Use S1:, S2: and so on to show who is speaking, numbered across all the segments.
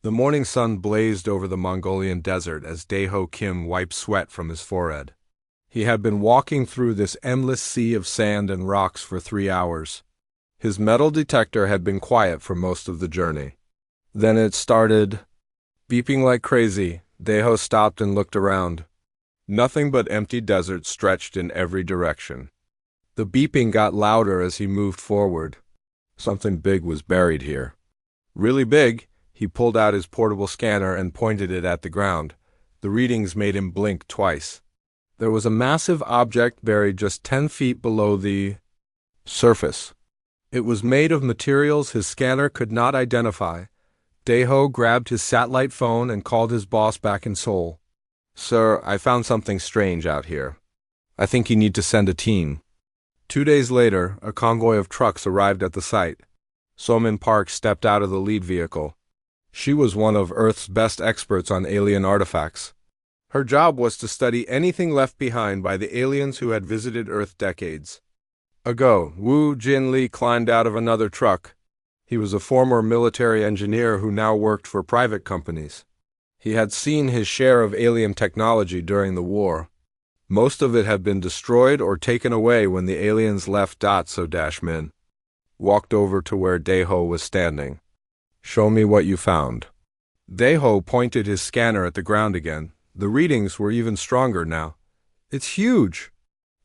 S1: The morning sun blazed over the Mongolian desert as Daeho Kim wiped sweat from his forehead. He had been walking through this endless sea of sand and rocks for 3 hours. His metal detector had been quiet for most of the journey. Then it started beeping like crazy. Daeho stopped and looked around. Nothing but empty desert stretched in every direction. The beeping got louder as he moved forward. Something big was buried here. Really big. He pulled out his portable scanner and pointed it at the ground. The readings made him blink twice. There was a massive object buried just 10 feet below the surface. It was made of materials his scanner could not identify. Daeho grabbed his satellite phone and called his boss back in Seoul. "Sir, I found something strange out here. I think you need to send a team." 2 days later, a convoy of trucks arrived at the site. Somin Park stepped out of the lead vehicle. She was one of Earth's best experts on alien artifacts. Her job was to study anything left behind by the aliens who had visited Earth decades ago. Woo Jin Lee climbed out of another truck. He was a former military engineer who now worked for private companies. He had seen his share of alien technology during the war. Most of it had been destroyed or taken away when the aliens left. Min walked over to where Daeho was standing. "Show me what you found." Daeho pointed his scanner at the ground again. The readings were even stronger now. "It's huge.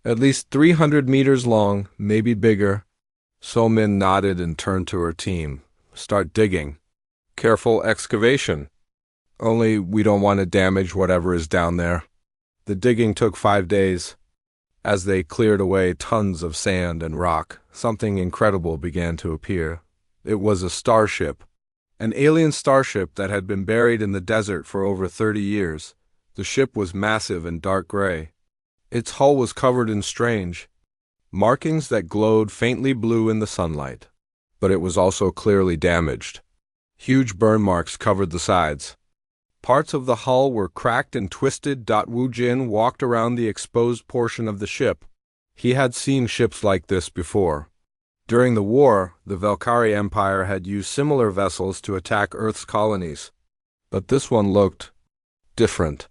S1: At least 300 meters long, maybe bigger." Somin nodded and turned to her team. "Start digging. Careful excavation. Only we don't want to damage whatever is down there." The digging took 5 days. As they cleared away tons of sand and rock, something incredible began to appear. It was a starship. An alien starship that had been buried in the desert for over 30 years. The ship was massive and dark gray. Its hull was covered in strange markings that glowed faintly blue in the sunlight. But it was also clearly damaged. Huge burn marks covered the sides. Parts of the hull were cracked and twisted. Wu Jin walked around the exposed portion of the ship. He had seen ships like this before. During the war, the Valkyrie Empire had used similar vessels to attack Earth's colonies. But this one looked different.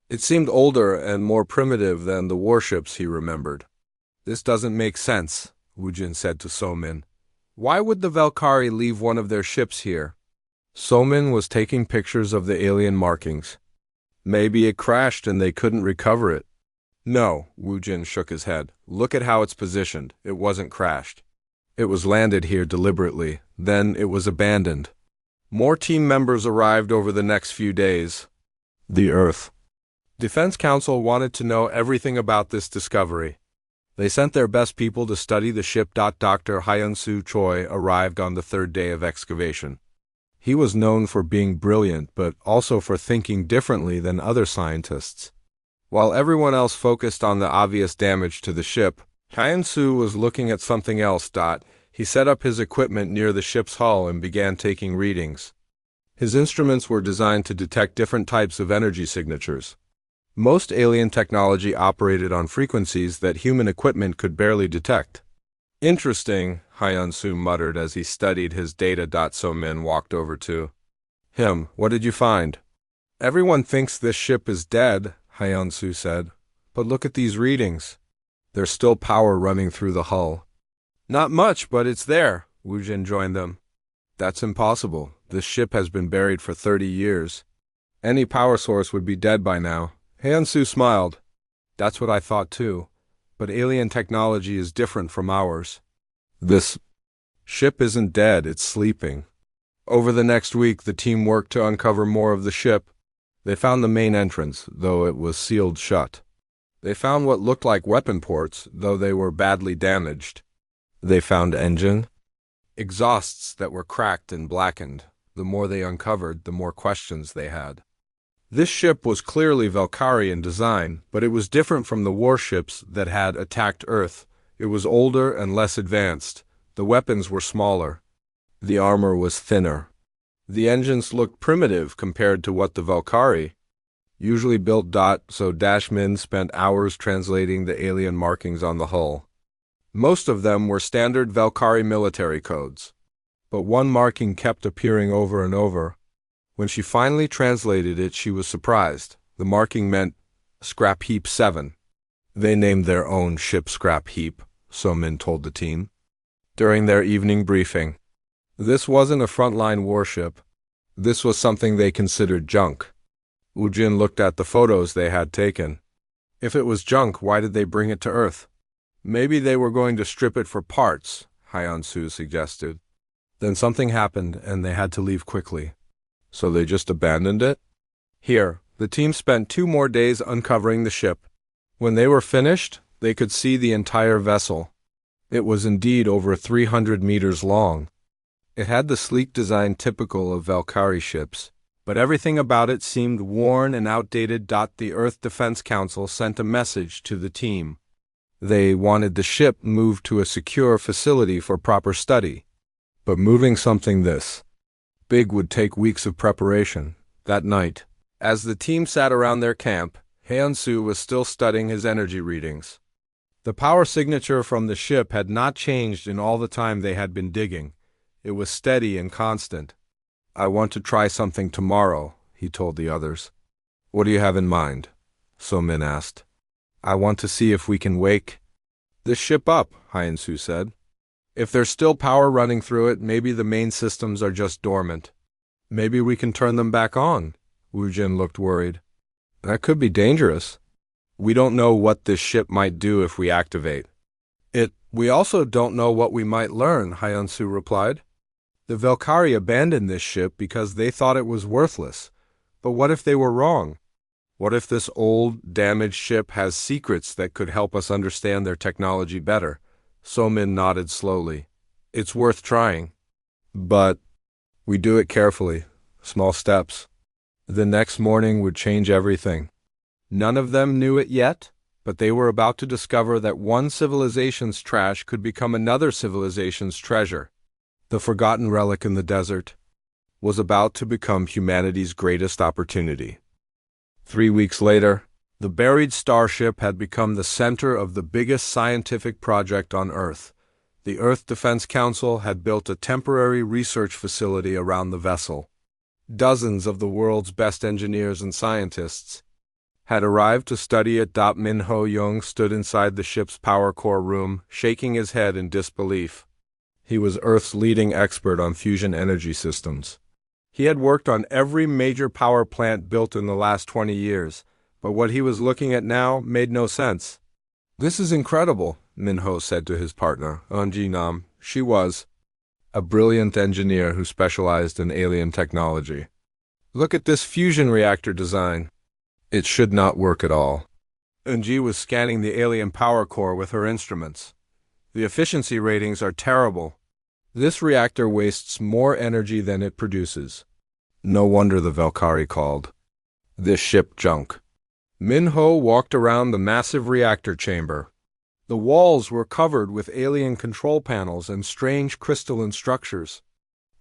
S1: It seemed older and more primitive than the warships he remembered. "This doesn't make sense," Wu Jin said to Somin. "Why would the Valkyrie leave one of their ships here?" Somin was taking pictures of the alien markings. "Maybe it crashed and they couldn't recover it." "No," Wu Jin shook his head. "Look at how it's positioned. It wasn't crashed. It was landed here deliberately. Then it was abandoned." More team members arrived over the next few days. The Earth Defense Council wanted to know everything about this discovery. They sent their best people to study the ship. Dr. Hyun-soo Choi arrived on the 3rd day of excavation. He was known for being brilliant, but also for thinking differently than other scientists. While everyone else focused on the obvious damage to the ship, Hyun-soo was looking at something else. He set up his equipment near the ship's hull and began taking readings. His instruments were designed to detect different types of energy signatures. Most alien technology operated on frequencies that human equipment could barely detect. "Interesting," Hyun-soo muttered as he studied his data. Somin walked over to him. "What did you find?" "Everyone thinks this ship is dead," Hyun-soo said. "But look at these readings. There's still power running through the hull." "Not much, but it's there," Wu Jin joined them. "That's impossible. This ship has been buried for 30 years. Any power source would be dead by now." Hyun-soo smiled. "That's what I thought too. But alien technology is different from ours. This ship isn't dead, it's sleeping." Over the next week, the team worked to uncover more of the ship. They found the main entrance, though it was sealed shut. They found what looked like weapon ports, though they were badly damaged. They found engine exhausts that were cracked and blackened. The more they uncovered, the more questions they had. This ship was clearly Valkyrie in design, but it was different from the warships that had attacked Earth. It was older and less advanced. The weapons were smaller. The armor was thinner. The engines looked primitive compared to what the Valkyrie usually built. So Min spent hours translating the alien markings on the hull. Most of them were standard Valkyrie military codes. But one marking kept appearing over and over. When she finally translated it, she was surprised. The marking meant Scrap Heap 7. They named their own ship Scrap Heap, So-min told the team during their evening briefing. This wasn't a frontline warship. This was something they considered junk. Woo-jin looked at the photos they had taken. If it was junk, why did they bring it to Earth? Maybe they were going to strip it for parts, Hyun-soo suggested. Then something happened and they had to leave quickly. So they just abandoned it? Here, the team spent 2 more days uncovering the ship. When they were finished, they could see the entire vessel. It was indeed over 300 meters long. It had the sleek design typical of Valkyrie ships, but everything about it seemed worn and outdated. The Earth Defense Council sent a message to the team. They wanted the ship moved to a secure facility for proper study. But moving something this big would take weeks of preparation. That night, as the team sat around their camp, Hyun-soo was still studying his energy readings. The power signature from the ship had not changed in all the time they had been digging. It was steady and constant. "I want to try something tomorrow," he told the others. "What do you have in mind?" So-min asked. "I want to see if we can wake this ship up," Hyun-soo said. "If there's still power running through it, maybe the main systems are just dormant. Maybe we can turn them back on." Woo-jin looked worried. "That could be dangerous. We don't know what this ship might do if we activate it. We also don't know what we might learn," Hyun-soo replied. "The Valkyrie abandoned this ship because they thought it was worthless. But what if they were wrong? What if this old, damaged ship has secrets that could help us understand their technology better?" So-min nodded slowly. "It's worth trying. But we do it carefully, small steps. The next morning would change everything." None of them knew it yet, but they were about to discover that one civilization's trash could become another civilization's treasure. The forgotten relic in the desert was about to become humanity's greatest opportunity. 3 weeks later, the buried starship had become the center of the biggest scientific project on Earth. The Earth Defense Council had built a temporary research facility around the vessel. Dozens of the world's best engineers and scientists had arrived to study it. Min-ho Young stood inside the ship's power core room, shaking his head in disbelief. He was Earth's leading expert on fusion energy systems. He had worked on every major power plant built in the last 20 years, but what he was looking at now made no sense. "This is incredible," Min-ho said to his partner, Eun-ji-nam. She was a brilliant engineer who specialized in alien technology. "Look at this fusion reactor design. It should not work at all." Eun-ji was scanning the alien power core with her instruments. "The efficiency ratings are terrible. This reactor wastes more energy than it produces. No wonder the Valkyrie called this ship junk." Min-ho walked around the massive reactor chamber. The walls were covered with alien control panels and strange crystalline structures.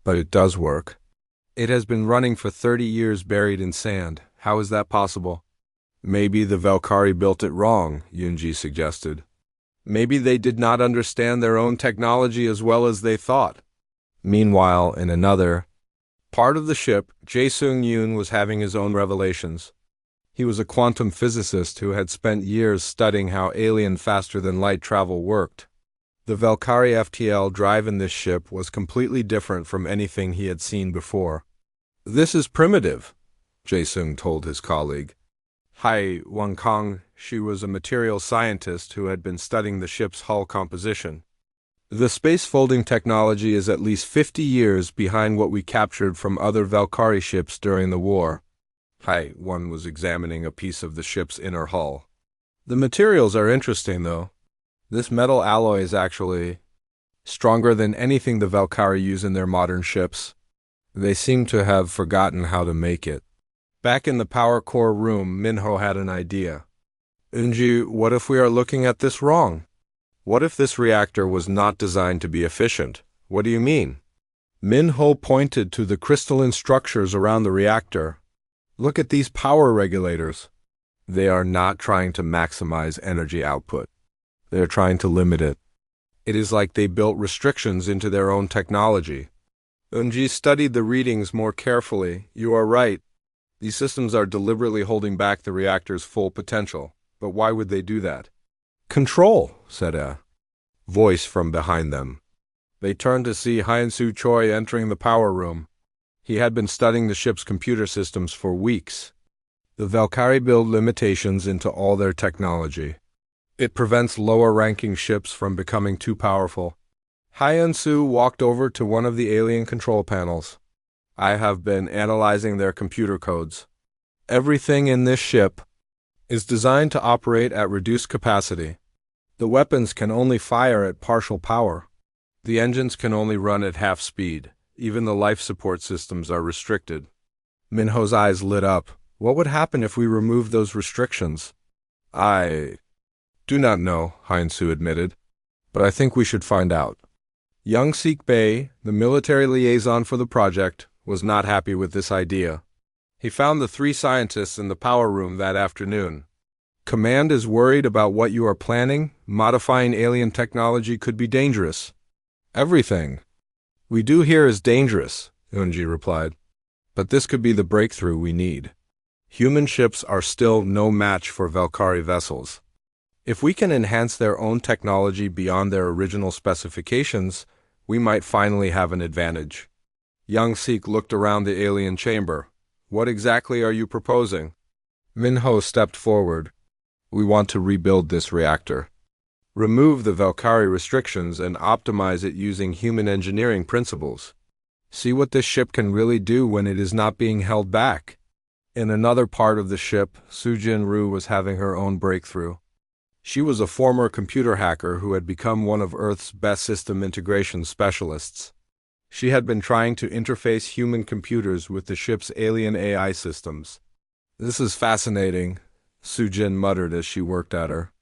S1: "But it does work. It has been running for 30 years buried in sand. How is that possible?" "Maybe the Valkyrie built it wrong," Yoon-ji suggested. "Maybe they did not understand their own technology as well as they thought." Meanwhile, in another part of the ship, Jae Sung-yoon was having his own revelations. He was a quantum physicist who had spent years studying how alien faster-than-light travel worked. The Valkyrie FTL drive in this ship was completely different from anything he had seen before. "This is primitive," Jae-sung told his colleague. Hai Wang-kang, she was a materials scientist who had been studying the ship's hull composition. "The space-folding technology is at least 50 years behind what we captured from other Valkyrie ships during the war." Hai Wan was examining a piece of the ship's inner hull. "The materials are interesting, though. This metal alloy is actually stronger than anything the Valkyrie use in their modern ships. They seem to have forgotten how to make it." Back in the power core room, Min-ho had an idea. "Eun-ji, what if we are looking at this wrong? What if this reactor was not designed to be efficient?" "What do you mean?" Min-ho pointed to the crystalline structures around the reactor. "Look at these power regulators. They are not trying to maximize energy output. They are trying to limit it. It is like they built restrictions into their own technology." Unji studied the readings more carefully. You are right. These systems are deliberately holding back the reactor's full potential. But why would they do that? Control, said a voice from behind them. They turned to see Hyen-Soo Choi entering the power room. He had been studying the ship's computer systems for weeks. The Valkyrie build limitations into all their technology. It prevents lower-ranking ships from becoming too powerful. Hyen-Soo walked over to one of the alien control panels. I have been analyzing their computer codes. Everything in this ship is designed to operate at reduced capacity. The weapons can only fire at partial power. The engines can only run at half speed. Even the life support systems are restricted. Minho's eyes lit up. What would happen if we removed those restrictions? I do not know, Hyen-Soo admitted, but I think we should find out. Young Sik Bei, the military liaison for the project, was not happy with this idea. He found the 3 scientists in the power room that afternoon. Command is worried about what you are planning. Modifying alien technology could be dangerous. Everything we do here is dangerous, Unji replied. But this could be the breakthrough we need. Human ships are still no match for Valkyrie vessels. If we can enhance their own technology beyond their original specifications, we might finally have an advantage. Young Sik looked around the alien chamber. What exactly are you proposing? Minho stepped forward. We want to rebuild this reactor. Remove the Valkyrie restrictions and optimize it using human engineering principles. See what this ship can really do when it is not being held back. In another part of the ship, Sujin Ryu was having her own breakthrough. She was a former computer hacker who had become one of Earth's best system integration specialists. She had been trying to interface human computers with the ship's alien AI systems. This is fascinating, Sujin muttered as she worked at her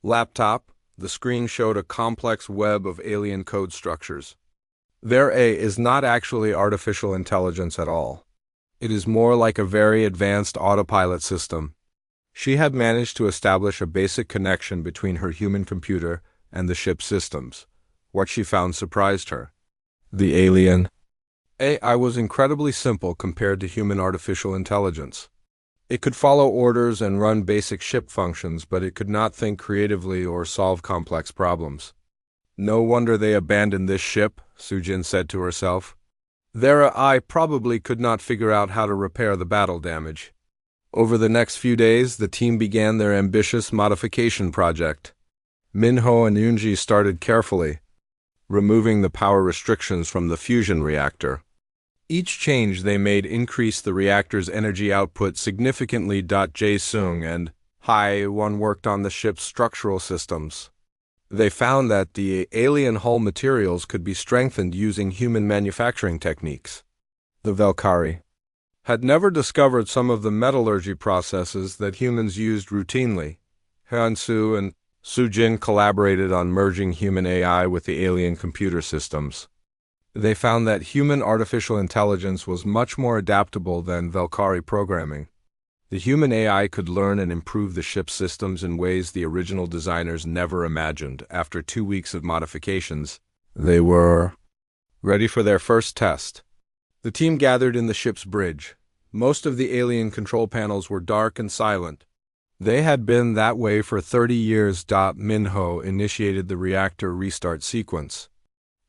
S1: laptop. The screen showed a complex web of alien code structures. Their A is not actually artificial intelligence at all. It is more like a very advanced autopilot system. She had managed to establish a basic connection between her human computer and the ship's systems. What she found surprised her. The alien AI was incredibly simple compared to human artificial intelligence. It could follow orders and run basic ship functions, but it could not think creatively or solve complex problems. No wonder they abandoned this ship, Sujin said to herself. Their AI probably could not figure out how to repair the battle damage. Over the next few days, the team began their ambitious modification project. Minho and Yoonji started carefully, removing the power restrictions from the fusion reactor. Each change they made increased the reactor's energy output significantly. Jae-sung and Hae-won worked on the ship's structural systems. They found that the alien hull materials could be strengthened using human manufacturing techniques. The Valkyrie had never discovered some of the metallurgy processes that humans used routinely. Hyen-Soo and Sujin collaborated on merging human AI with the alien computer systems. They found that human artificial intelligence was much more adaptable than Valkyrie programming. The human AI could learn and improve the ship's systems in ways the original designers never imagined. After 2 weeks of modifications, they were ready for their first test. The team gathered in the ship's bridge. Most of the alien control panels were dark and silent. They had been that way for 30 years. Minho initiated the reactor restart sequence.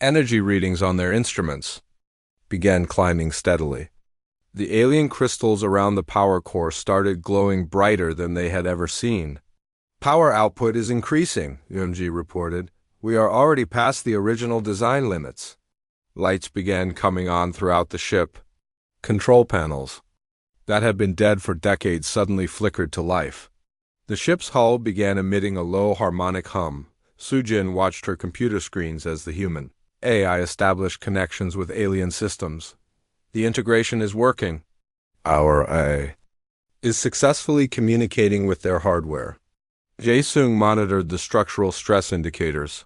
S1: Energy readings on their instruments began climbing steadily. The alien crystals around the power core started glowing brighter than they had ever seen. Power output is increasing, Yoonji reported. We are already past the original design limits. Lights began coming on throughout the ship. Control panels that had been dead for decades suddenly flickered to life. The ship's hull began emitting a low harmonic hum. Sujin watched her computer screens as the human AI established connections with alien systems. The integration is working. Our AI is successfully communicating with their hardware. Jae-sung monitored the structural stress indicators.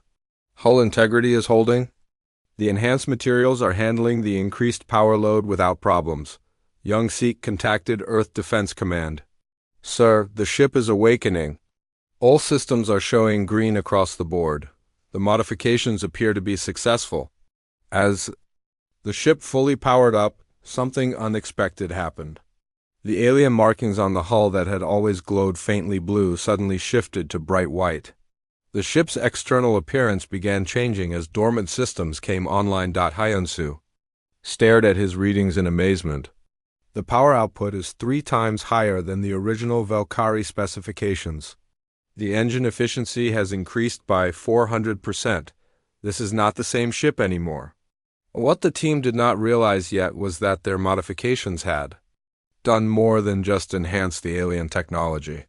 S1: Hull integrity is holding. The enhanced materials are handling the increased power load without problems. Young Sik contacted Earth Defense Command. Sir, the ship is awakening. All systems are showing green across the board. The modifications appear to be successful. As The ship fully powered up, something unexpected happened. The alien markings on the hull that had always glowed faintly blue suddenly shifted to bright white. The ship's external appearance began changing as dormant systems came online. Hyunsu stared at his readings in amazement. The power output is 3 times higher than the original Valkyrie specifications. The engine efficiency has increased by 400%. This is not the same ship anymore. What the team did not realize yet was that their modifications had done more than just enhance the alien technology.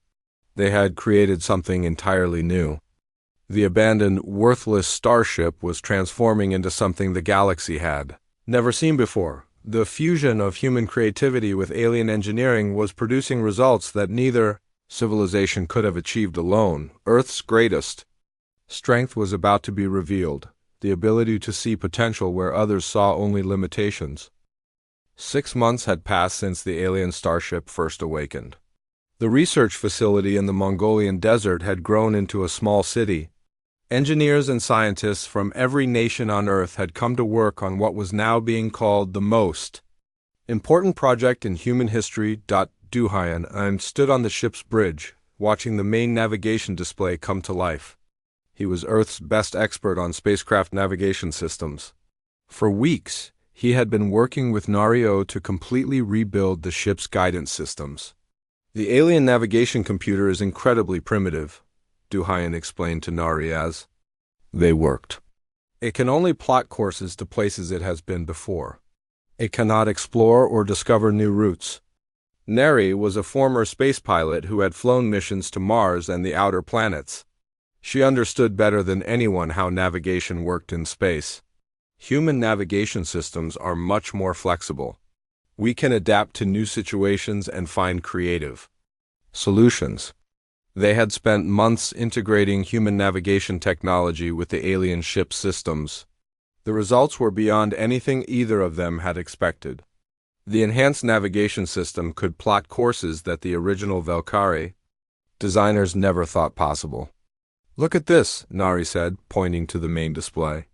S1: They had created something entirely new. The abandoned, worthless starship was transforming into something the galaxy had never seen before. The fusion of human creativity with alien engineering was producing results that neither civilization could have achieved alone. Earth's greatest strength was about to be revealed, the ability to see potential where others saw only limitations. 6 months had passed since the alien starship first awakened. The research facility in the Mongolian desert had grown into a small city. Engineers and scientists from every nation on Earth had come to work on what was now being called the most important project in human history. Duhayan stood on the ship's bridge, watching the main navigation display come to life. He was Earth's best expert on spacecraft navigation systems. For weeks, he had been working with Nario to completely rebuild the ship's guidance systems. The alien navigation computer is incredibly primitive, Duhayan explained to Nari as they worked. It can only plot courses to places it has been before. It cannot explore or discover new routes. Neri was a former space pilot who had flown missions to Mars and the outer planets. She understood better than anyone how navigation worked in space. Human navigation systems are much more flexible. We can adapt to new situations and find creative solutions. They had spent months integrating human navigation technology with the alien ship systems. The results were beyond anything either of them had expected. The enhanced navigation system could plot courses that the original Valkyrie designers never thought possible. "Look at this," Nari said, pointing to the main display.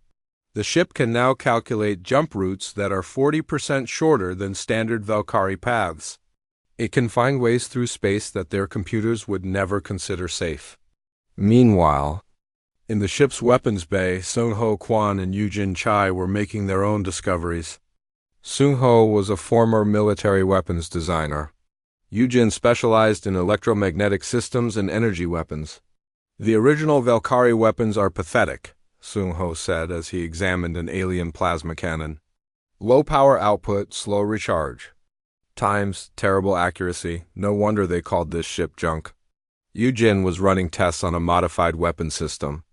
S1: "The ship can now calculate jump routes that are 40% shorter than standard Valkyrie paths. It can find ways through space that their computers would never consider safe." Meanwhile, in the ship's weapons bay, Sung-ho Kwan and Yujin Chai were making their own discoveries. Sung-ho was a former military weapons designer. Yujin specialized in electromagnetic systems and energy weapons. "The original Valkyrie weapons are pathetic," Sung-ho said as he examined an alien plasma cannon. "Low power output, slow recharge times, terrible accuracy. No wonder they called this ship junk." Yujin was running tests on a modified weapon system.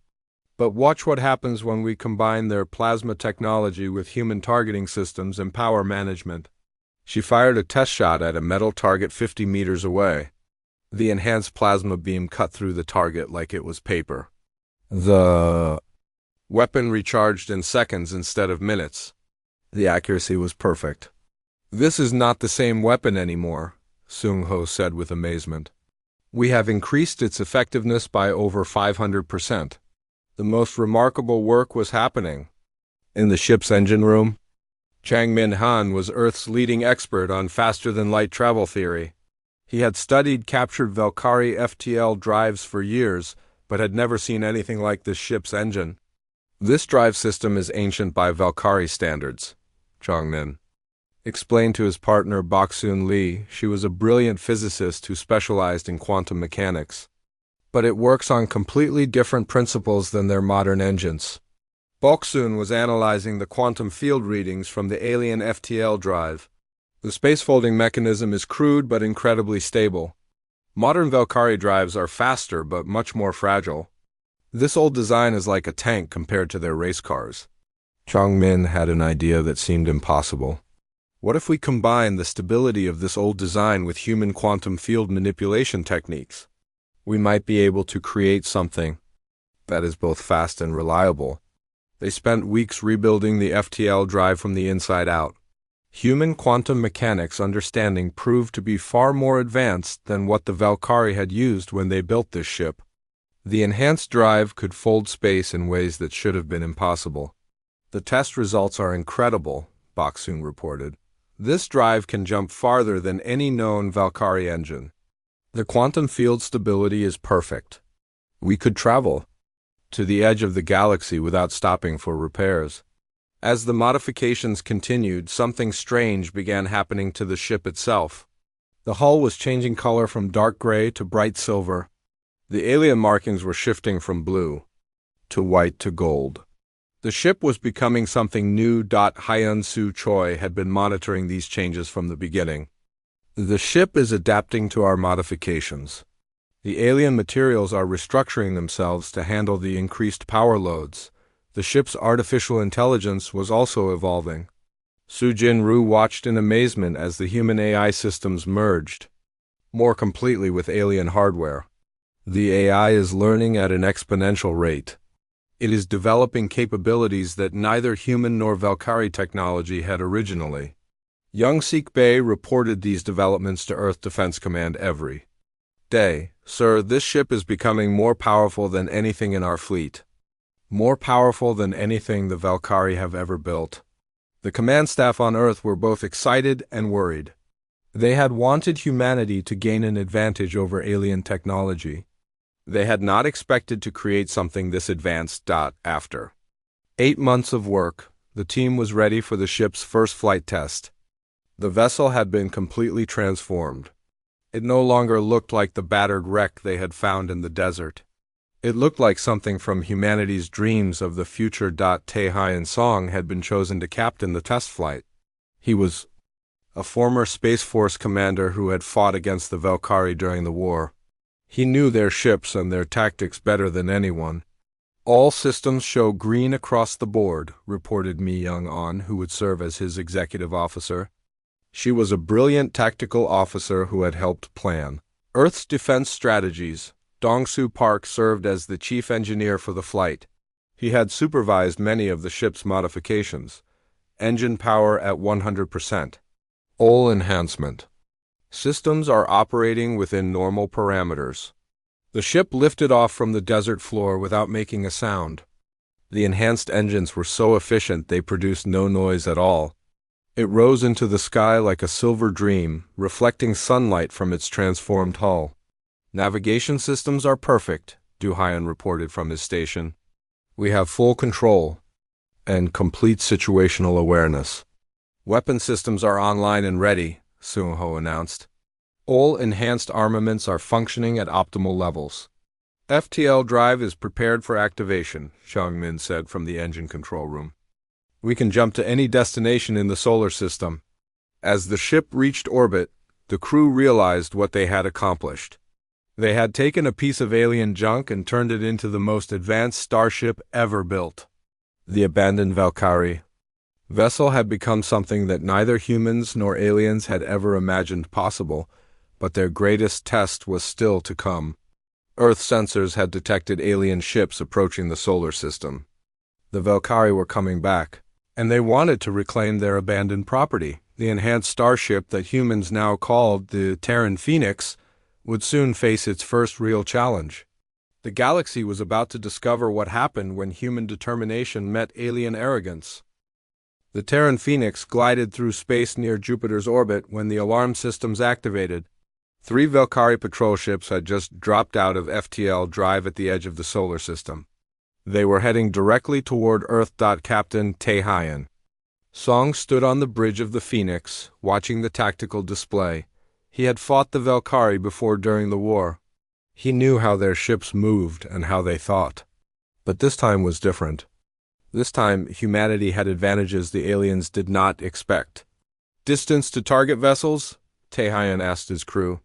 S1: "But watch what happens when we combine their plasma technology with human targeting systems and power management." She fired a test shot at a metal target 50 meters away. The enhanced plasma beam cut through the target like it was paper. The weapon recharged in seconds instead of minutes. The accuracy was perfect. "This is not the same weapon anymore," Sung-ho said with amazement. "We have increased its effectiveness by over 500%. The most remarkable work was happening in the ship's engine room. Chang Min Han was Earth's leading expert on faster-than-light travel theory. He had studied captured Valkyrie FTL drives for years, but had never seen anything like this ship's engine. "This drive system is ancient by Valkyrie standards," Chang Min explained to his partner Boksoon Lee. She was a brilliant physicist who specialized in quantum mechanics. "But it works on completely different principles than their modern engines." Boksoon was analyzing the quantum field readings from the alien FTL drive. "The space-folding mechanism is crude but incredibly stable. Modern Valkyrie drives are faster but much more fragile. This old design is like a tank compared to their race cars." Chang Min had an idea that seemed impossible. "What if we combine the stability of this old design with human quantum field manipulation techniques? We might be able to create something that is both fast and reliable." They spent weeks rebuilding the FTL drive from the inside out. Human quantum mechanics understanding proved to be far more advanced than what the Valkyrie had used when they built this ship. The enhanced drive could fold space in ways that should have been impossible. "The test results are incredible," Bok Soon reported. This drive can jump farther than any known Valkyrie engine. The quantum field stability is perfect. We could travel to the edge of the galaxy without stopping for repairs. As the modifications continued, something strange began happening to the ship itself. The hull was changing color from dark gray to bright silver. The alien markings were shifting from blue to white to gold. The ship was becoming something new. Hyun Soo Choi had been monitoring these changes from the beginning. The ship is adapting to our modifications. The alien materials are restructuring themselves to handle the increased power loads. The ship's artificial intelligence was also evolving. Soo Jin-Roo watched in amazement as the human AI systems merged more completely with alien hardware. The AI is learning at an exponential rate. It is developing capabilities that neither human nor Valkyrie technology had originally. Young Sik Bay reported these developments to Earth Defense Command every day. Sir, this ship is becoming more powerful than anything in our fleet. More powerful than anything the Valkyrie have ever built. The command staff on Earth were both excited and worried. They had wanted humanity to gain an advantage over alien technology. They had not expected to create something this advanced. After 8 months of work, the team was ready for the ship's first flight test. The vessel had been completely transformed. It no longer looked like the battered wreck they had found in the desert. It looked like something from humanity's dreams of the future. Tae Hyun Song had been chosen to captain the test flight. He was a former Space Force commander who had fought against the Valkyrie during the war. He knew their ships and their tactics better than anyone. All systems show green across the board, reported Mi Young-on, who would serve as his executive officer. She was a brilliant tactical officer who had helped plan Earth's defense strategies. Dong-Soo Park served as the chief engineer for the flight. He had supervised many of the ship's modifications. Engine power at 100%. All enhancement. Systems are operating within normal parameters. The ship lifted off from the desert floor without making a sound. The enhanced engines were so efficient they produced no noise at all. It rose into the sky like a silver dream, reflecting sunlight from its transformed hull. Navigation systems are perfect, Du Hyun reported from his station. We have full control and complete situational awareness. Weapon systems are online and ready, Seung-ho announced. All enhanced armaments are functioning at optimal levels. FTL drive is prepared for activation, Xiangmin said from the engine control room. We can jump to any destination in the solar system. As the ship reached orbit, the crew realized what they had accomplished. They had taken a piece of alien junk and turned it into the most advanced starship ever built. The abandoned Valkyrie vessel had become something that neither humans nor aliens had ever imagined possible, but their greatest test was still to come. Earth sensors had detected alien ships approaching the solar system. The Valkyrie were coming back, and they wanted to reclaim their abandoned property. The enhanced starship that humans now called the Terran Phoenix would soon face its first real challenge. The galaxy was about to discover what happened when human determination met alien arrogance. The Terran Phoenix glided through space near Jupiter's orbit when the alarm systems activated. 3 Valkyrie patrol ships had just dropped out of FTL drive at the edge of the solar system. They were heading directly toward Earth. Captain Tae Hyun Song stood on the bridge of the Phoenix, watching the tactical display. He had fought the Valkyrie before during the war. He knew how their ships moved and how they thought. But this time was different. This time, humanity had advantages the aliens did not expect. Distance to target vessels? Tae Hyun asked his crew.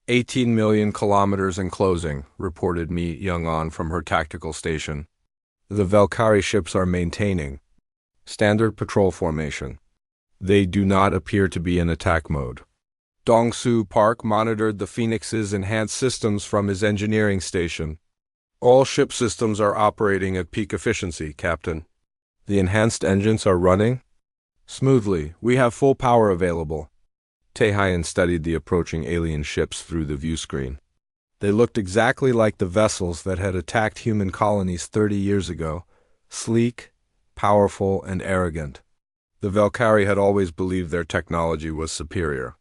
S1: 18 million kilometers and closing, reported Mi Young-on from her tactical station. The Valkyrie ships are maintaining standard patrol formation. They do not appear to be in attack mode. Dong-Soo Park monitored the Phoenix's enhanced systems from his engineering station. All ship systems are operating at peak efficiency, Captain. The enhanced engines are running smoothly. We have full power available. Tae Hyun studied the approaching alien ships through the view screen. They looked exactly like the vessels that had attacked human colonies 30 years ago, sleek, powerful, and arrogant. The Valkyrie had always believed their technology was superior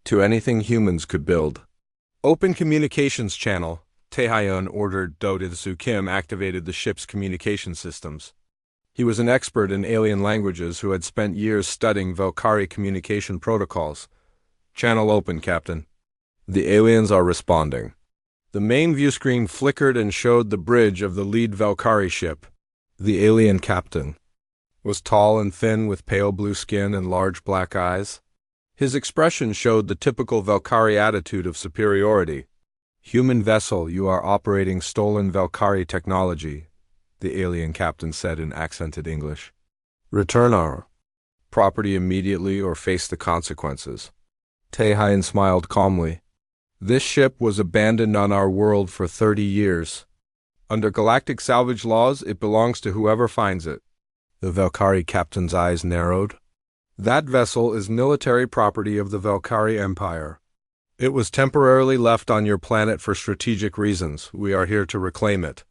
S1: to anything humans could build. Open communications channel. Taehyun ordered Do-Su Kim activated the ship's communication systems. He was an expert in alien languages who had spent years studying Valkyrie communication protocols. Channel open, Captain. The aliens are responding. The main view screen flickered and showed the bridge of the lead Valkyrie ship. The alien captain was tall and thin with pale blue skin and large black eyes. His expression showed the typical Valkyrie attitude of superiority. Human vessel, you are operating stolen Valkyrie technology, the alien captain said in accented English. Return our property immediately or face the consequences. Taehyun smiled calmly. This ship was abandoned on our world for 30 years. Under galactic salvage laws, it belongs to whoever finds it. The Valkyrie captain's eyes narrowed. That vessel is military property of the Valkyrie Empire. It was temporarily left on your planet for strategic reasons. We are here to reclaim it.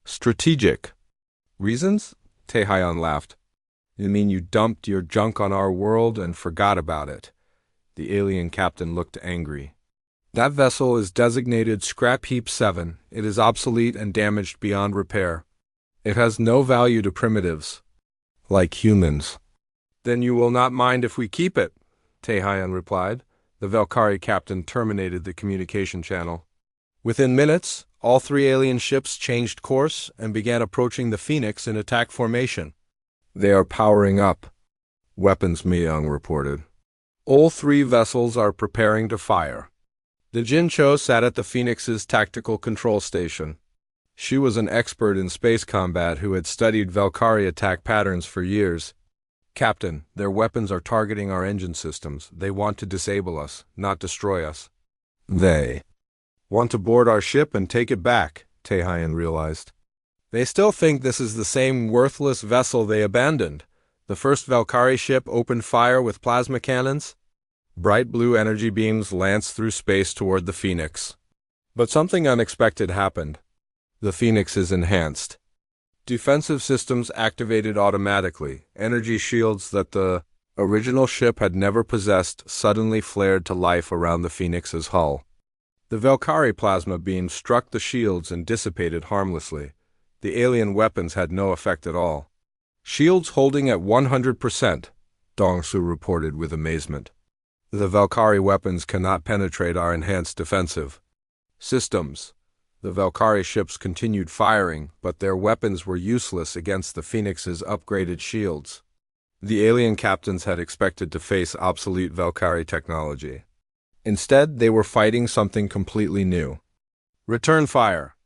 S1: Strategic reasons? Taehyun laughed. You mean you dumped your junk on our world and forgot about it? The alien captain looked angry. That vessel is designated Scrap Heap 7. It is obsolete and damaged beyond repair. It has no value to primitives, like humans. Then you will not mind if we keep it, Taehyun replied. The Valkyrie captain terminated the communication channel. Within minutes, all three alien ships changed course and began approaching the Phoenix in attack formation. They are powering up, Weapons Myung reported. All three vessels are preparing to fire. The Jincho sat at the Phoenix's tactical control station. She was an expert in space combat who had studied Valkyrie attack patterns for years. Captain, their weapons are targeting our engine systems. They want to disable us, not destroy us. They want to board our ship and take it back, Taehyun realized. They still think this is the same worthless vessel they abandoned. The first Valkyrie ship opened fire with plasma cannons. Bright blue energy beams lanced through space toward the Phoenix. But something unexpected happened. The Phoenix is enhanced. Defensive systems activated automatically. Energy shields that the original ship had never possessed suddenly flared to life around the Phoenix's hull. The Valkyrie plasma beam struck the shields and dissipated harmlessly. The alien weapons had no effect at all. Shields holding at 100%, Dong-Su reported with amazement. The Valkyrie weapons cannot penetrate our enhanced defensive systems. The Valkyrie ships continued firing, but their weapons were useless against the Phoenix's upgraded shields. The alien captains had expected to face obsolete Valkyrie technology. Instead, they were fighting something completely new. Return fire,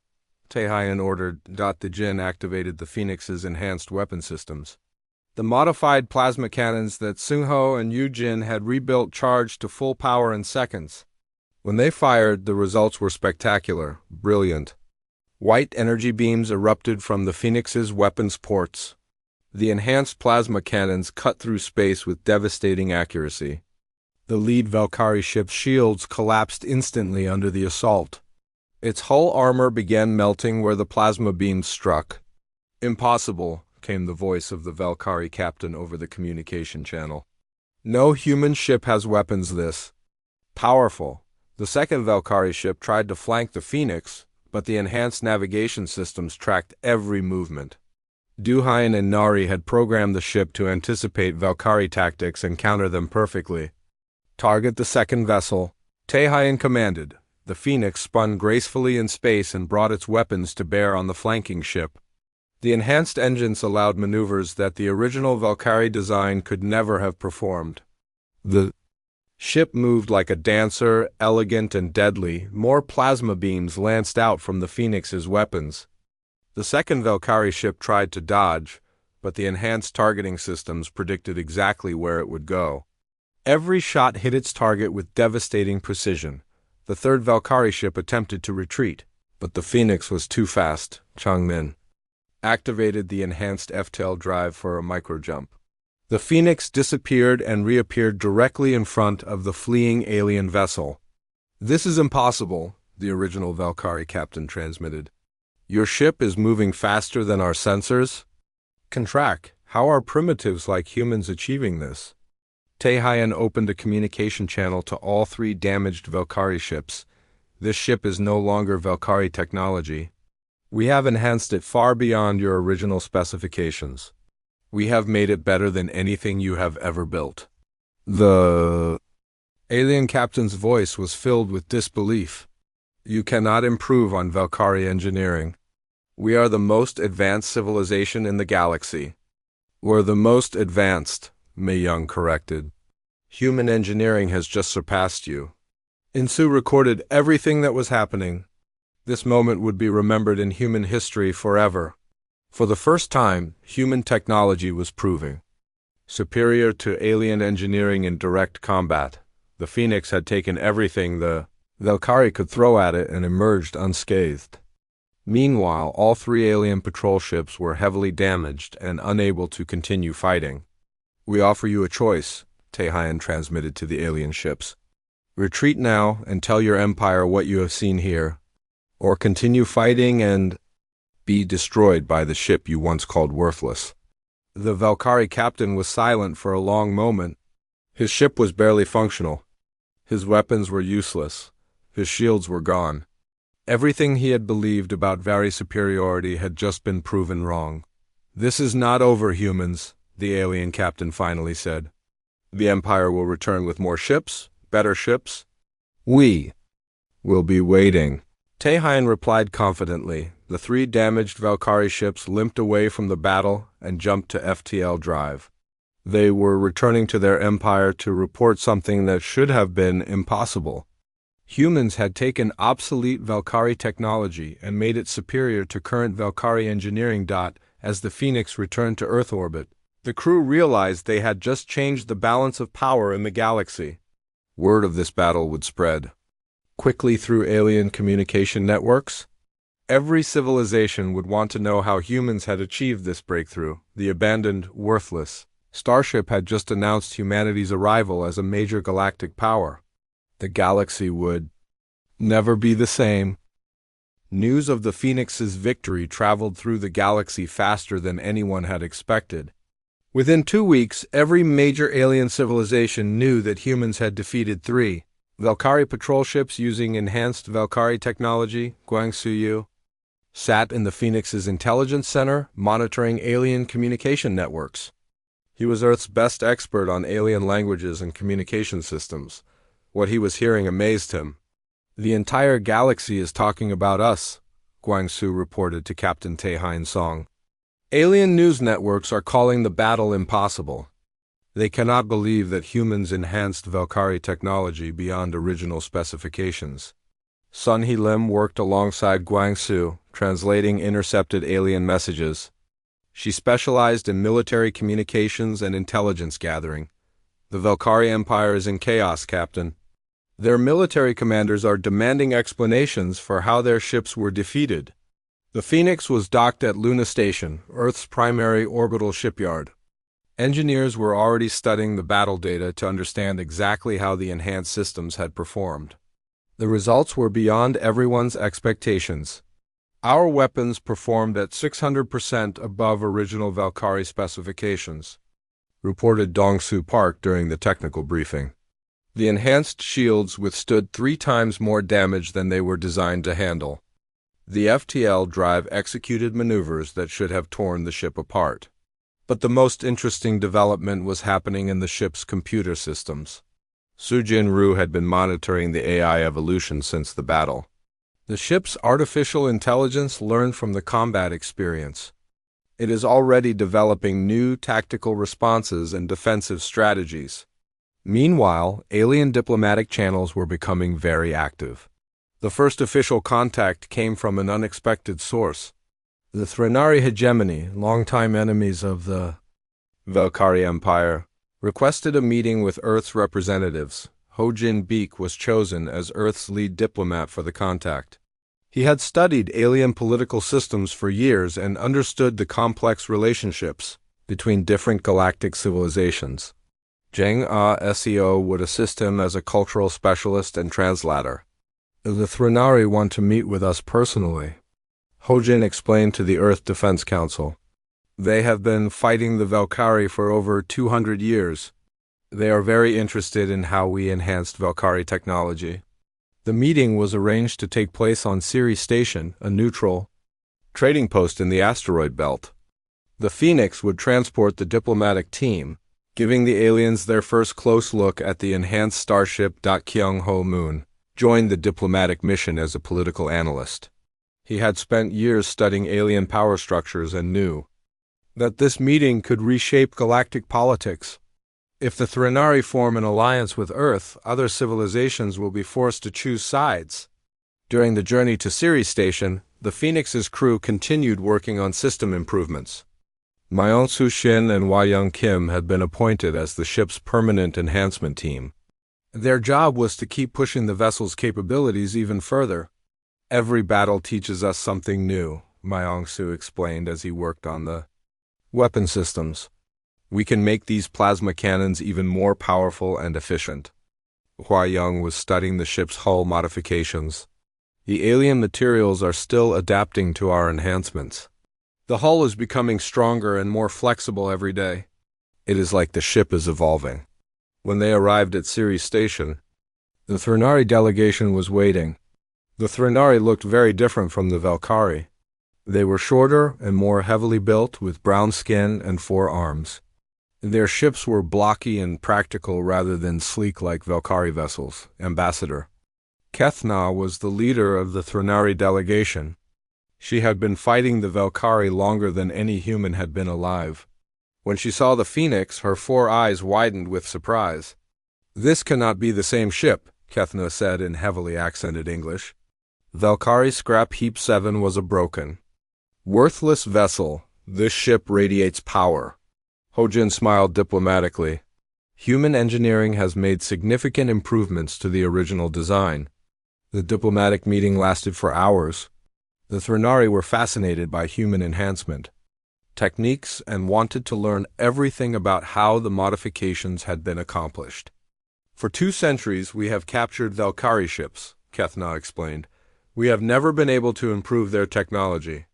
S1: Taehyun ordered. The Jin activated the Phoenix's enhanced weapon systems. The modified plasma cannons that Seungho and Yoo-Jin had rebuilt charged to full power in seconds. When they fired, the results were spectacular, brilliant. White energy beams erupted from the Phoenix's weapons ports. The enhanced plasma cannons cut through space with devastating accuracy. The lead Valkyrie ship's shields collapsed instantly under the assault. Its hull armor began melting where the plasma beams struck. Impossible, came the voice of the Valkyrie captain over the communication channel. No human ship has weapons this powerful. The second Valkyrie ship tried to flank the Phoenix, but the enhanced navigation systems tracked every movement. Duhain and Nari had programmed the ship to anticipate Valkyrie tactics and counter them perfectly. Target the second vessel, Taehyun commanded. The Phoenix spun gracefully in space and brought its weapons to bear on the flanking ship. The enhanced engines allowed maneuvers that the original Valkyrie design could never have performed. The ship moved like a dancer, elegant and deadly. More plasma beams lanced out from the Phoenix's weapons. The second Valkyrie ship tried to dodge, but the enhanced targeting systems predicted exactly where it would go. Every shot hit its target with devastating precision. The third Valkyrie ship attempted to retreat, but the Phoenix was too fast. Changmin activated the enhanced FTL drive for a microjump. The Phoenix disappeared and reappeared directly in front of the fleeing alien vessel. This is impossible, the original Valkyrie captain transmitted. Your ship is moving faster than our sensors? Contract. How are primitives like humans achieving this? Tehayan opened a communication channel to all 3 damaged Valkyrie ships. This ship is no longer Valkyrie technology. We have enhanced it far beyond your original specifications. We have made it better than anything you have ever built. The alien captain's voice was filled with disbelief. You cannot improve on Valkyrie engineering. We are the most advanced civilization in the galaxy. We're the most advanced, Mei Young corrected. Human engineering has just surpassed you. Insu recorded everything that was happening. This moment would be remembered in human history forever. For the first time, human technology was proving superior to alien engineering in direct combat. The Phoenix had taken everything the Valkyrie could throw at it and emerged unscathed. Meanwhile, all 3 alien patrol ships were heavily damaged and unable to continue fighting. We offer you a choice, Tehayan transmitted to the alien ships. Retreat now and tell your empire what you have seen here, or continue fighting and be destroyed by the ship you once called worthless. The Valkyrie captain was silent for a long moment. His ship was barely functional. His weapons were useless. His shields were gone. Everything he had believed about Vari superiority had just been proven wrong. This is not over, humans, the alien captain finally said. The Empire will return with more ships, better ships. We will be waiting. Tehayan replied confidently. The 3 damaged Valkyrie ships limped away from the battle and jumped to FTL Drive. They were returning to their empire to report something that should have been impossible. Humans had taken obsolete Valkyrie technology and made it superior to current Valkyrie engineering. As the Phoenix returned to Earth orbit, the crew realized they had just changed the balance of power in the galaxy. Word of this battle would spread quickly through alien communication networks. Every civilization would want to know how humans had achieved this breakthrough. The abandoned, worthless Starship had just announced humanity's arrival as a major galactic power. The galaxy would never be the same. News of the Phoenix's victory traveled through the galaxy faster than anyone had expected. Within 2 weeks, every major alien civilization knew that humans had defeated 3 Valkyrie patrol ships using enhanced Valkyrie technology. Guangsuyu sat in the Phoenix's intelligence center, monitoring alien communication networks. He was Earth's best expert on alien languages and communication systems. What he was hearing amazed him. The entire galaxy is talking about us, Guangsu reported to Captain Tehayan Song. Alien news networks are calling the battle impossible. They cannot believe that humans enhanced Valkyrie technology beyond original specifications. Sun He Lim worked alongside Guangsu, translating intercepted alien messages. She specialized in military communications and intelligence gathering. The Valkyrie Empire is in chaos, Captain. Their military commanders are demanding explanations for how their ships were defeated. The Phoenix was docked at Luna Station, Earth's primary orbital shipyard. Engineers were already studying the battle data to understand exactly how the enhanced systems had performed. The results were beyond everyone's expectations. Our weapons performed at 600% above original Valkyrie specifications, reported Dongsu Park during the technical briefing. The enhanced shields withstood 3 times more damage than they were designed to handle. The FTL drive executed maneuvers that should have torn the ship apart. But the most interesting development was happening in the ship's computer systems. Sujin Ru had been monitoring the AI evolution since the battle. The ship's artificial intelligence learned from the combat experience. It is already developing new tactical responses and defensive strategies. Meanwhile, alien diplomatic channels were becoming very active. The first official contact came from an unexpected source. The Threnari hegemony, longtime enemies of the Valkyrie Empire, requested a meeting with Earth's representatives. Ho-Jin Beek was chosen as Earth's lead diplomat for the contact. He had studied alien political systems for years and understood the complex relationships between different galactic civilizations. Zheng SEO would assist him as a cultural specialist and translator. The Threnari want to meet with us personally, Ho-Jin explained to the Earth Defense Council. They have been fighting the Valkyrie for over 200 years. They are very interested in how we enhanced Valkyrie technology. The meeting was arranged to take place on Ceres Station, a neutral trading post in the asteroid belt. The Phoenix would transport the diplomatic team, giving the aliens their first close look at the enhanced starship. Kyung-ho Moon joined the diplomatic mission as a political analyst. He had spent years studying alien power structures and knew that this meeting could reshape galactic politics. If the Threnari form an alliance with Earth, other civilizations will be forced to choose sides. During the journey to Ceres Station, the Phoenix's crew continued working on system improvements. Myung-Soo Shin and Hwa-Young Kim had been appointed as the ship's permanent enhancement team. Their job was to keep pushing the vessel's capabilities even further. Every battle teaches us something new, Myung-Soo explained as he worked on the weapon systems. We can make these plasma cannons even more powerful and efficient. Hwa-Young was studying the ship's hull modifications. The alien materials are still adapting to our enhancements. The hull is becoming stronger and more flexible every day. It is like the ship is evolving. When they arrived at Ceres Station, the Threnari delegation was waiting. The Threnari looked very different from the Valkyrie. They were shorter and more heavily built, with brown skin and 4 arms. Their ships were blocky and practical rather than sleek like Valkyrie vessels. Ambassador Kethna was the leader of the Threnari delegation. She had been fighting the Valkyrie longer than any human had been alive. When she saw the Phoenix, her 4 eyes widened with surprise. "This cannot be the same ship," Kethna said in heavily accented English. Valkyrie Scrap Heap 7 was a broken, worthless vessel. This ship radiates power. Hojin smiled diplomatically. Human engineering has made significant improvements to the original design. The diplomatic meeting lasted for hours. The Threnari were fascinated by human enhancement techniques and wanted to learn everything about how the modifications had been accomplished. "For 2 centuries we have captured Valkyrie ships," Kethna explained. "We have never been able to improve their technology.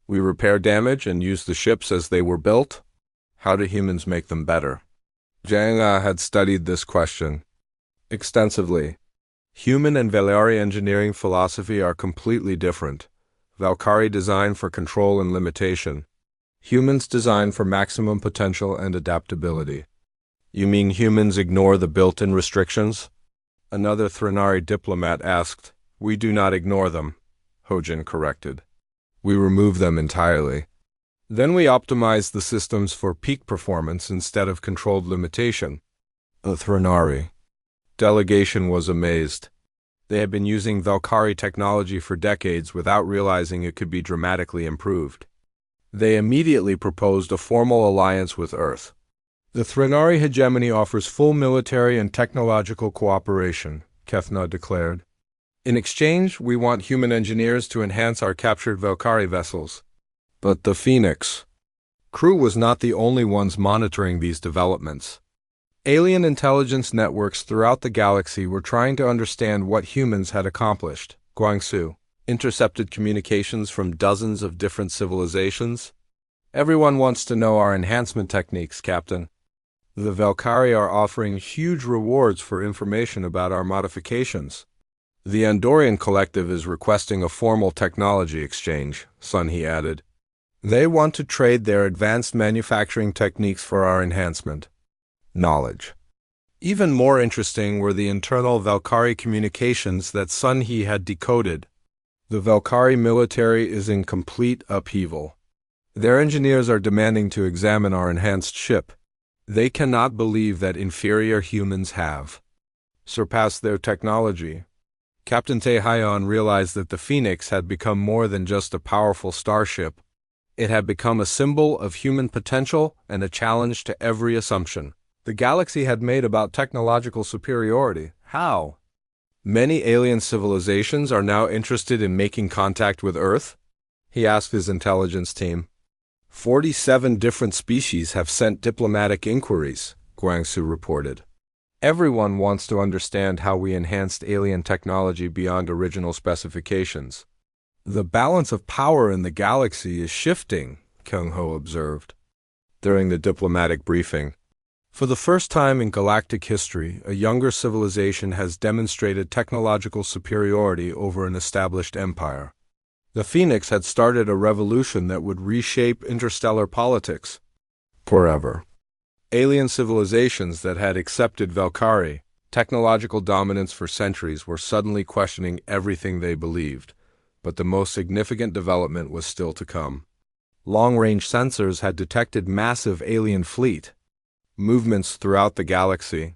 S1: We repair damage and use the ships as they were built. How do humans make them better?" Jang had studied this question extensively. Human and Valkyrie engineering philosophy are completely different. Valkyrie design for control and limitation. Humans design for maximum potential and adaptability. "You mean humans ignore the built-in restrictions?" Another Threnari diplomat asked. "We do not ignore them," Hojin corrected. "We remove them entirely. Then we optimize the systems for peak performance instead of controlled limitation." The Threnari delegation was amazed. They had been using Valkyrie technology for decades without realizing it could be dramatically improved. They immediately proposed a formal alliance with Earth. "The Threnari hegemony offers full military and technological cooperation," Kethna declared. "In exchange, we want human engineers to enhance our captured Valkyrie vessels." But the Phoenix crew was not the only ones monitoring these developments. Alien intelligence networks throughout the galaxy were trying to understand what humans had accomplished. Guangsu intercepted communications from dozens of different civilizations. "Everyone wants to know our enhancement techniques, Captain. The Valkyrie are offering huge rewards for information about our modifications. The Andorian Collective is requesting a formal technology exchange," Sunhee added. "They want to trade their advanced manufacturing techniques for our enhancement knowledge." Even more interesting were the internal Valkyrie communications that Sunhee had decoded. The Valkyrie military is in complete upheaval. Their engineers are demanding to examine our enhanced ship. They cannot believe that inferior humans have surpassed their technology. Captain Tae-hyon realized that the Phoenix had become more than just a powerful starship. It had become a symbol of human potential and a challenge to every assumption the galaxy had made about technological superiority. How many alien civilizations are now interested in making contact with Earth? He asked his intelligence team. 47 different species have sent diplomatic inquiries, Guangsu reported. Everyone wants to understand how we enhanced alien technology beyond original specifications. The balance of power in the galaxy is shifting, Kyung-ho observed during the diplomatic briefing. For the first time in galactic history, a younger civilization has demonstrated technological superiority over an established empire. The Phoenix had started a revolution that would reshape interstellar politics forever. Alien civilizations that had accepted Valkyrie, technological dominance for centuries, were suddenly questioning everything they believed, but the most significant development was still to come. Long-range sensors had detected massive alien fleet movements throughout the galaxy.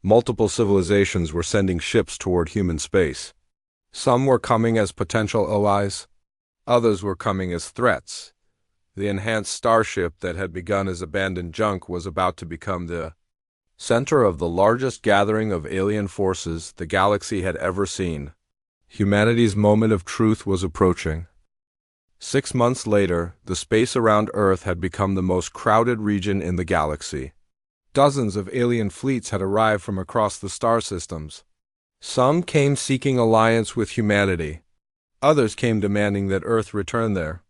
S1: Multiple civilizations were sending ships toward human space. Some were coming as potential allies, others were coming as threats. The enhanced starship that had begun as abandoned junk was about to become the center of the largest gathering of alien forces the galaxy had ever seen. Humanity's moment of truth was approaching. 6 months later, the space around Earth had become the most crowded region in the galaxy. Dozens of alien fleets had arrived from across the star systems. Some came seeking alliance with humanity. Others came demanding that Earth return their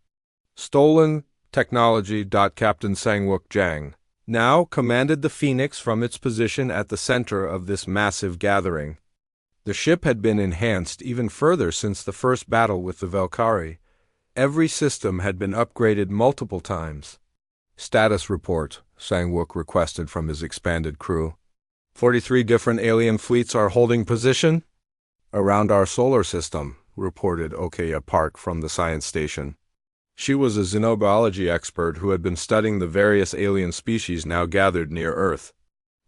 S1: stolen technology. Captain Sang-wook Jang now commanded the Phoenix from its position at the center of this massive gathering. The ship had been enhanced even further since the first battle with the Valkyrie. Every system had been upgraded multiple times. Status report, Sang-wook requested from his expanded crew. 43 different alien fleets are holding position around our solar system, reported Okaya Park from the science station. She was a xenobiology expert who had been studying the various alien species now gathered near Earth.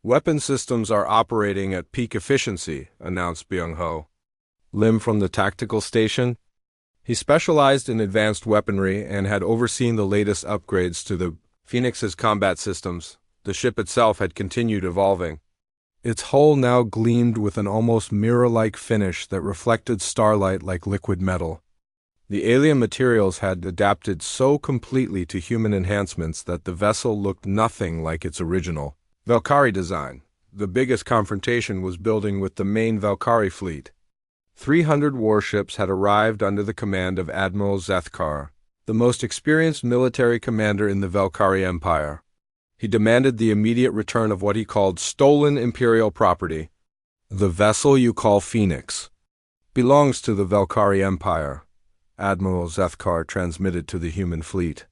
S1: Weapon systems are operating at peak efficiency, announced Byung-ho Lim from the tactical station. He specialized in advanced weaponry and had overseen the latest upgrades to the Phoenix's combat systems. The ship itself had continued evolving. Its hull now gleamed with an almost mirror-like finish that reflected starlight like liquid metal. The alien materials had adapted so completely to human enhancements that the vessel looked nothing like its original Valkyrie design. The biggest confrontation was building with the main Valkyrie fleet. 300 warships had arrived under the command of Admiral Zethkar, the most experienced military commander in the Valkyrie Empire. He demanded the immediate return of what he called stolen imperial property. The vessel you call Phoenix belongs to the Valkyrie Empire, Admiral Zethkar transmitted to the human fleet.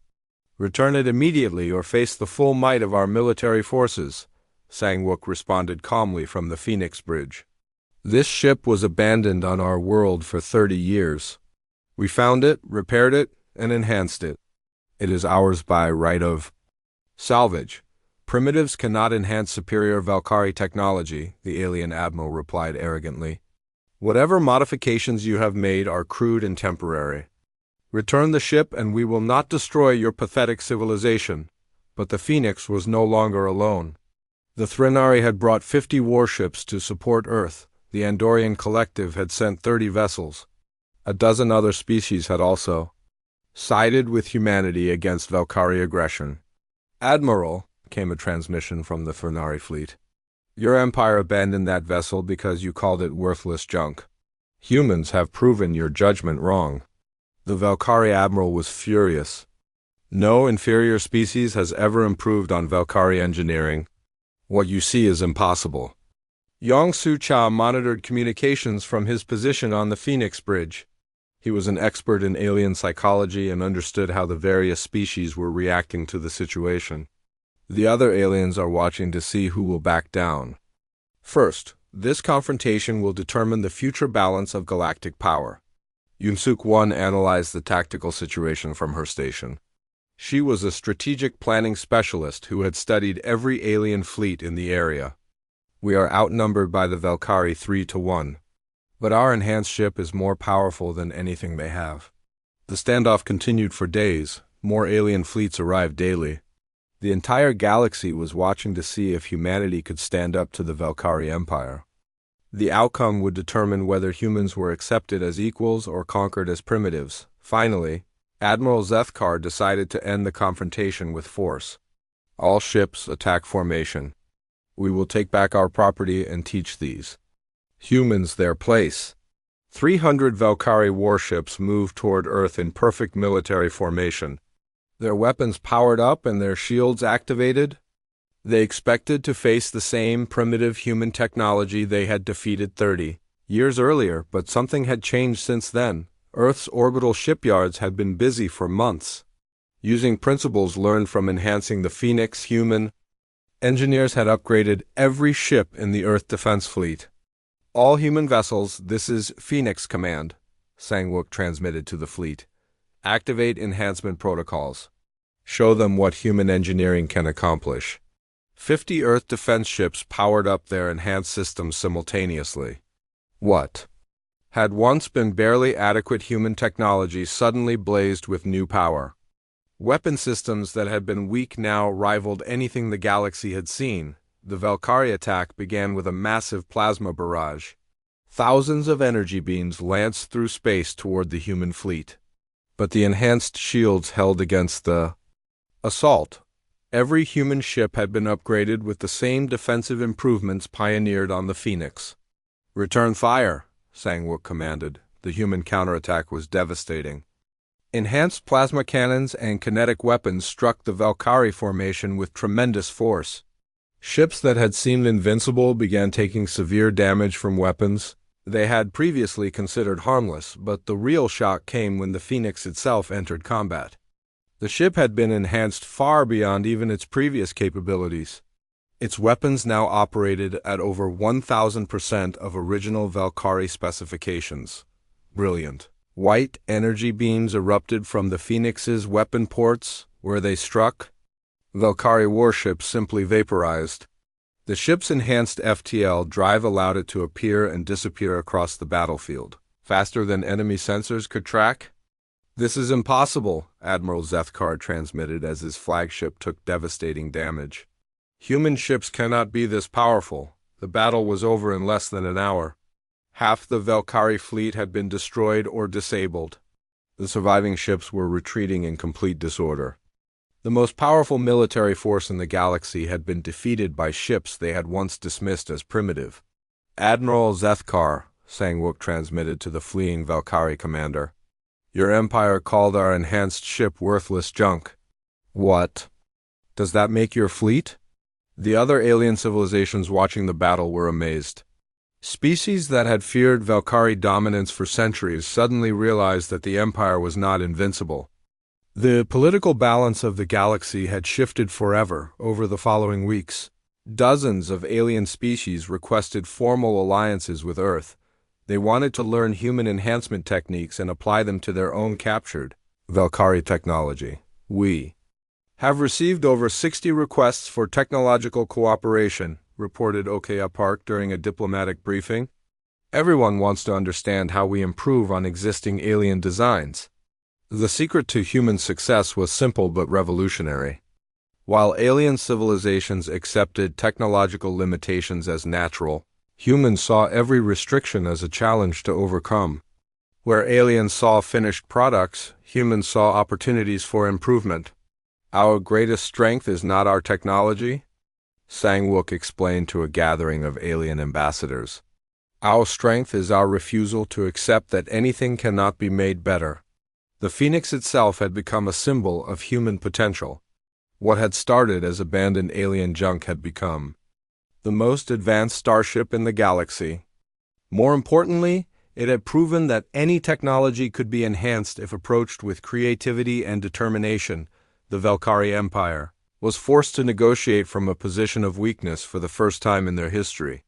S1: Return it immediately or face the full might of our military forces, Sang-wook responded calmly from the Phoenix Bridge. This ship was abandoned on our world for 30 years. We found it, repaired it, and enhanced it. It is ours by right of salvage. Primitives cannot enhance superior Valkyrie technology, the alien admiral replied arrogantly. Whatever modifications you have made are crude and temporary. Return the ship and we will not destroy your pathetic civilization. But the Phoenix was no longer alone. The Threnari had brought 50 warships to support Earth. The Andorian Collective had sent 30 vessels. A dozen other species had also sided with humanity against Valkyrie aggression. Admiral, came a transmission from the Threnari fleet. Your empire abandoned that vessel because you called it worthless junk. Humans have proven your judgment wrong. The Valkyrie admiral was furious. No inferior species has ever improved on Valkyrie engineering. What you see is impossible. Yong Su-cha monitored communications from his position on the Phoenix Bridge. He was an expert in alien psychology and understood how the various species were reacting to the situation. The other aliens are watching to see who will back down. First, this confrontation will determine the future balance of galactic power. Yoon-suk-won analyzed the tactical situation from her station. She was a strategic planning specialist who had studied every alien fleet in the area. We are outnumbered by the Valkyrie 3-1. But our enhanced ship is more powerful than anything they have. The standoff continued for days. More alien fleets arrived daily. The entire galaxy was watching to see if humanity could stand up to the Valkyrie Empire. The outcome would determine whether humans were accepted as equals or conquered as primitives. Finally, Admiral Zethkar decided to end the confrontation with force. All ships attack formation. We will take back our property and teach these humans their place. 300 Valkyrie warships moved toward Earth in perfect military formation. their weapons powered up and their shields activated. They expected to face the same primitive human technology they had defeated 30 years earlier, but something had changed since then. Earth's orbital shipyards had been busy for months, using principles learned from enhancing the Phoenix. Human engineers had upgraded every ship in the Earth Defense Fleet. All human vessels, this is Phoenix Command, Sang-Wook transmitted to the fleet. Activate enhancement protocols. Show them what human engineering can accomplish. 50 Earth defense ships powered up their enhanced systems simultaneously. What had once been barely adequate human technology suddenly blazed with new power. Weapon systems that had been weak now rivaled anything the galaxy had seen. The Valkyrie attack began with a massive plasma barrage. Thousands of energy beams lanced through space toward the human fleet. But the enhanced shields held against the assault. Every human ship had been upgraded with the same defensive improvements pioneered on the Phoenix. Return fire, Sang-Wook commanded. The human counterattack was devastating. Enhanced plasma cannons and kinetic weapons struck the Valkyrie formation with tremendous force. Ships that had seemed invincible began taking severe damage from weapons they had previously considered harmless, but the real shock came when the Phoenix itself entered combat. The ship had been enhanced far beyond even its previous capabilities. Its weapons now operated at over 1,000% of original Valkyrie specifications. Brilliant. White energy beams erupted from the Phoenix's weapon ports where they struck. Valkyrie warships simply vaporized. The ship's enhanced FTL drive allowed it to appear and disappear across the battlefield, faster than enemy sensors could track. This is impossible, Admiral Zethkar transmitted as his flagship took devastating damage. Human ships cannot be this powerful. The battle was over in less than an hour. Half the Valkyrie fleet had been destroyed or disabled. The surviving ships were retreating in complete disorder. The most powerful military force in the galaxy had been defeated by ships they had once dismissed as primitive. Admiral Zethkar, Sang-Wook transmitted to the fleeing Valkyrie commander. Your empire called our enhanced ship worthless junk. What? Does that make your fleet? The other alien civilizations watching the battle were amazed. Species that had feared Valkyrie dominance for centuries suddenly realized that the empire was not invincible. The political balance of the galaxy had shifted forever over the following weeks. Dozens of alien species requested formal alliances with Earth. They wanted to learn human enhancement techniques and apply them to their own captured Valkyrie technology. We have received over 60 requests for technological cooperation, reported Okaya Park during a diplomatic briefing. Everyone wants to understand how we improve on existing alien designs. The secret to human success was simple but revolutionary. While alien civilizations accepted technological limitations as natural, humans saw every restriction as a challenge to overcome. Where aliens saw finished products, humans saw opportunities for improvement. Our greatest strength is not our technology, Sang-Wook explained to a gathering of alien ambassadors. Our strength is our refusal to accept that anything cannot be made better. The Phoenix itself had become a symbol of human potential. What had started as abandoned alien junk had become the most advanced starship in the galaxy. More importantly, it had proven that any technology could be enhanced if approached with creativity and determination. The Valkyrie Empire was forced to negotiate from a position of weakness for the first time in their history.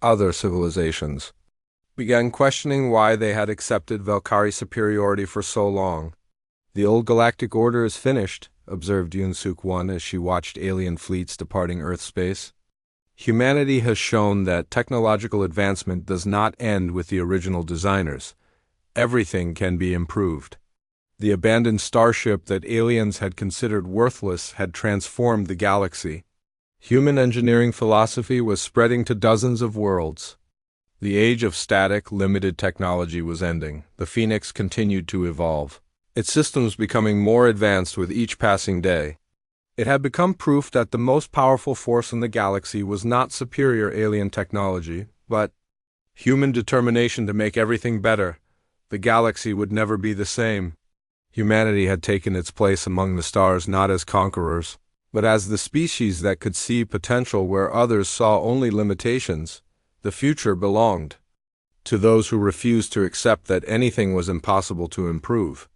S1: Other civilizations began questioning why they had accepted Valkyrie superiority for so long. The old galactic order is finished, observed Yoon-Suk-Won as she watched alien fleets departing Earth space. Humanity has shown that technological advancement does not end with the original designers. Everything can be improved. The abandoned starship that aliens had considered worthless had transformed the galaxy. Human engineering philosophy was spreading to dozens of worlds. The age of static, limited technology was ending. The Phoenix continued to evolve, its systems becoming more advanced with each passing day. It had become proof that the most powerful force in the galaxy was not superior alien technology, but human determination to make everything better. The galaxy would never be the same. Humanity had taken its place among the stars not as conquerors, but as the species that could see potential where others saw only limitations. The future belonged to those who refused to accept that anything was impossible to improve.